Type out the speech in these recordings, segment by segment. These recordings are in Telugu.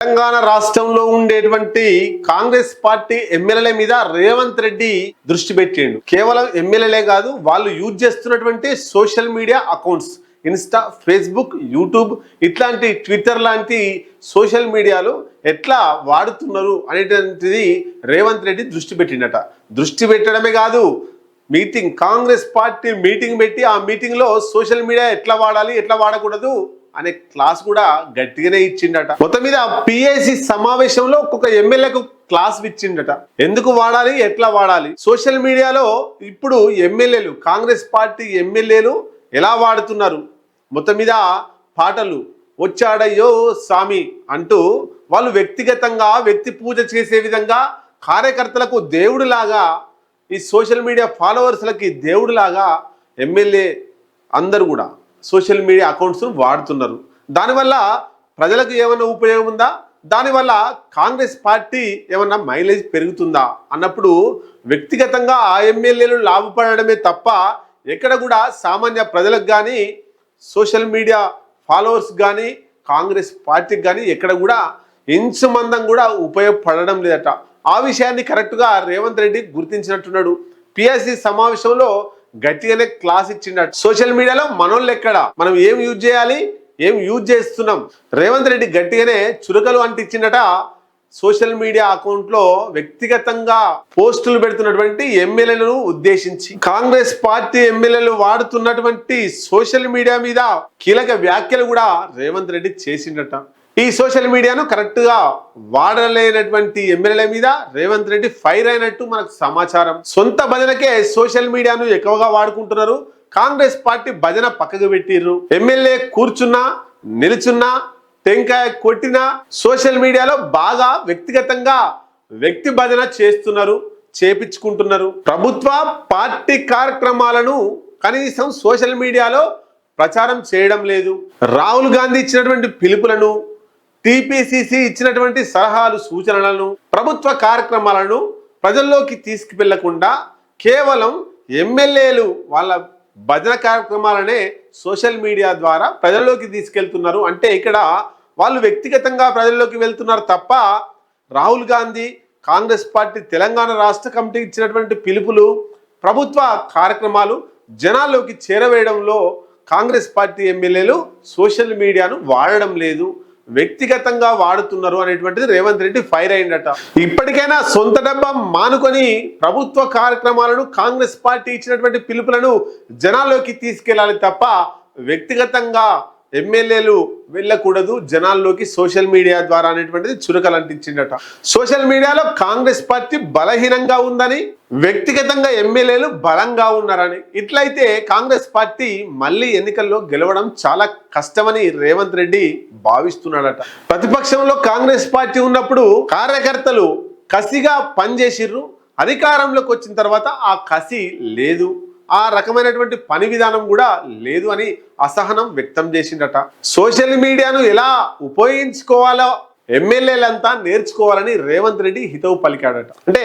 తెలంగాణ రాష్ట్రంలో ఉండేటువంటి కాంగ్రెస్ పార్టీ ఎమ్మెల్యేల మీద రేవంత్ రెడ్డి దృష్టి పెట్టిండు. కేవలం ఎమ్మెల్యేలే కాదు, వాళ్ళు యూజ్ చేస్తున్నటువంటి social media accounts, Insta, Facebook, YouTube, ఇట్లాంటి ట్విట్టర్ లాంటి సోషల్ మీడియాలు ఎట్లా వాడుతున్నారు అనేటువంటిది రేవంత్ రెడ్డి దృష్టి పెట్టిండట. దృష్టి పెట్టడమే కాదు, కాంగ్రెస్ పార్టీ మీటింగ్ పెట్టి ఆ మీటింగ్ లో సోషల్ మీడియా ఎట్లా వాడాలి, ఎట్లా వాడకూడదు అనే క్లాస్ కూడా గట్టిగానే ఇచ్చిండట. మొత్తం మీద పిఏసి సమావేశంలో ఒక్కొక్క ఎమ్మెల్యేకు క్లాస్ ఇచ్చిండట. ఎందుకు వాడాలి, ఎట్లా వాడాలి, సోషల్ మీడియాలో ఇప్పుడు ఎమ్మెల్యేలు, కాంగ్రెస్ పార్టీ ఎమ్మెల్యేలు ఎలా వాడుతున్నారు, మొత్తం మీద పాటలు వచ్చాడయ్యో స్వామి అంటూ వాళ్ళు వ్యక్తిగతంగా వ్యక్తి పూజ చేసే విధంగా కార్యకర్తలకు దేవుడిలాగా, ఈ సోషల్ మీడియా ఫాలోవర్స్లకి దేవుడిలాగా ఎమ్మెల్యే అందరూ కూడా సోషల్ మీడియా అకౌంట్స్ వాడుతున్నారు. దానివల్ల ప్రజలకు ఏమైనా ఉపయోగం ఉందా, దానివల్ల కాంగ్రెస్ పార్టీ ఏమన్నా మైలేజ్ పెరుగుతుందా అన్నప్పుడు వ్యక్తిగతంగా ఆ ఎమ్మెల్యేలు లాభపడడమే తప్ప ఎక్కడ కూడా సామాన్య ప్రజలకు కానీ సోషల్ మీడియా ఫాలోవర్స్ కానీ కాంగ్రెస్ పార్టీకి కానీ ఎక్కడ కూడా ఇంచు మందం కూడా ఉపయోగపడడం లేదట. ఆ విషయాన్ని కరెక్ట్గా రేవంత్ రెడ్డి గుర్తించినట్టున్నాడు. పిఎస్సి సమావేశంలో గట్టిగానే క్లాస్ ఇచ్చిండట. సోషల్ మీడియాలో మనోళ్ళు ఎక్కడ, మనం ఏం యూజ్ చేయాలి, ఏం యూజ్ చేస్తున్నాం, రేవంత్ రెడ్డి గట్టిగానే చురకలు అంటించిండట. సోషల్ మీడియా అకౌంట్ లో వ్యక్తిగతంగా పోస్టులు పెడుతున్నటువంటి ఎమ్మెల్యేలను ఉద్దేశించి కాంగ్రెస్ పార్టీ ఎమ్మెల్యేలు వాడుతున్నటువంటి సోషల్ మీడియా మీద కీలక వ్యాఖ్యలు కూడా రేవంత్ రెడ్డి చేసిండట. ఈ సోషల్ మీడియాను కరెక్ట్ గా వాడలేనటువంటి ఎమ్మెల్యేల మీద రేవంత్ రెడ్డి ఫైర్ అయినట్టు మనకు సమాచారం. సొంత భజనకే సోషల్ మీడియాను ఎక్కువగా వాడుకుంటున్నారు. కాంగ్రెస్ పార్టీ భజన పక్కకు పెట్టిర్రు. ఎమ్మెల్యే కూర్చున్నా, నిలుచున్నా, టెంకాయ కొట్టినా సోషల్ మీడియాలో బాగా వ్యక్తిగతంగా వ్యక్తి భజన చేస్తున్నారు, చేపించుకుంటున్నారు. ప్రభుత్వ పార్టీ కార్యక్రమాలను కనీసం సోషల్ మీడియాలో ప్రచారం చేయడం లేదు. రాహుల్ గాంధీ ఇచ్చినటువంటి పిలుపులను, టిపిసిసి ఇచ్చినటువంటి సలహాలు, సూచనలను, ప్రభుత్వ కార్యక్రమాలను ప్రజల్లోకి తీసుకువెళ్లకుండా కేవలం ఎమ్మెల్యేలు వాళ్ళ భజన కార్యక్రమాలనే సోషల్ మీడియా ద్వారా ప్రజల్లోకి తీసుకెళ్తున్నారు. అంటే ఇక్కడ వాళ్ళు వ్యక్తిగతంగా ప్రజల్లోకి వెళ్తున్నారు తప్ప రాహుల్ గాంధీ, కాంగ్రెస్ పార్టీ తెలంగాణ రాష్ట్ర కమిటీ ఇచ్చినటువంటి పిలుపులు, ప్రభుత్వ కార్యక్రమాలు జనాల్లోకి చేరవేయడంలో కాంగ్రెస్ పార్టీ ఎమ్మెల్యేలు సోషల్ మీడియాను వాడడం లేదు, వ్యక్తిగతంగా వాడుతున్నారు అనేటువంటిది రేవంత్ రెడ్డి ఫైర్ అయిందట. ఇప్పటికైనా సొంత డబ్బా మానుకొని ప్రభుత్వ కార్యక్రమాలను, కాంగ్రెస్ పార్టీ ఇచ్చినటువంటి పిలుపులను జనాల్లోకి తీసుకెళ్లాలి తప్ప వ్యక్తిగతంగా ఎమ్మెల్యేలు వెళ్ళకూడదు జనాల్లోకి సోషల్ మీడియా ద్వారా అనేటువంటిది చురకలు అంటించిందట. సోషల్ మీడియాలో కాంగ్రెస్ పార్టీ బలహీనంగా ఉందని, వ్యక్తిగతంగా ఎమ్మెల్యేలు బలంగా ఉన్నారని, ఇట్లయితే కాంగ్రెస్ పార్టీ మళ్ళీ ఎన్నికల్లో గెలవడం చాలా కష్టమని రేవంత్ రెడ్డి భావిస్తున్నాడట. ప్రతిపక్షంలో కాంగ్రెస్ పార్టీ ఉన్నప్పుడు కార్యకర్తలు కసిగా పనిచేసిర్రు, అధికారంలోకి వచ్చిన తర్వాత ఆ కసి లేదు, ఆ రకమైనటువంటి పని విధానం కూడా లేదు అని అసహనం వ్యక్తం చేసిందట. సోషల్ మీడియాను ఎలా ఉపయోగించుకోవాలో ఎమ్మెల్యేలంతా నేర్చుకోవాలని రేవంత్ రెడ్డి హితవు పలికాడట. అంటే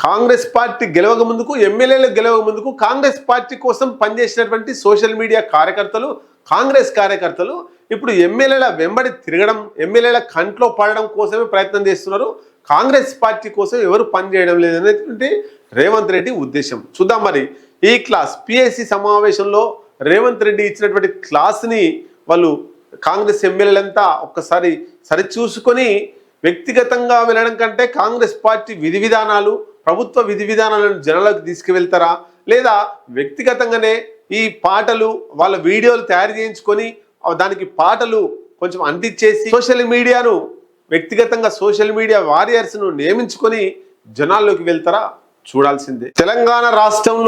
కాంగ్రెస్ పార్టీ గెలవక ముందుకు, ఎమ్మెల్యేలు గెలవక ముందుకు కాంగ్రెస్ పార్టీ కోసం పనిచేసినటువంటి సోషల్ మీడియా కార్యకర్తలు, కాంగ్రెస్ కార్యకర్తలు ఇప్పుడు ఎమ్మెల్యేల వెంబడి తిరగడం, ఎమ్మెల్యేల కంట్లో పడడం కోసమే ప్రయత్నం చేస్తున్నారు. కాంగ్రెస్ పార్టీ కోసం ఎవరు పనిచేయడం లేదనేటువంటి రేవంత్ రెడ్డి ఉద్దేశం. చూద్దాం మరి ఈ క్లాస్ పిఎస్సి సమావేశంలో రేవంత్ రెడ్డి ఇచ్చినటువంటి క్లాస్ని వాళ్ళు కాంగ్రెస్ ఎమ్మెల్యేలంతా ఒక్కసారి సరిచూసుకొని వ్యక్తిగతంగా వెళ్ళడం కంటే కాంగ్రెస్ పార్టీ విధి విధానాలు, ప్రభుత్వ విధి విధానాలను జనాలకు తీసుకువెళ్తారా, లేదా వ్యక్తిగతంగానే ఈ పాటలు వాళ్ళ వీడియోలు తయారు చేయించుకొని దానికి పాటలు కొంచెం అంటించేసి సోషల్ మీడియాను వ్యక్తిగతంగా సోషల్ మీడియా వారియర్స్ను నియమించుకొని జనాల్లోకి వెళ్తారా చూడాల్సిందే. తెలంగాణ రాష్ట్రంలో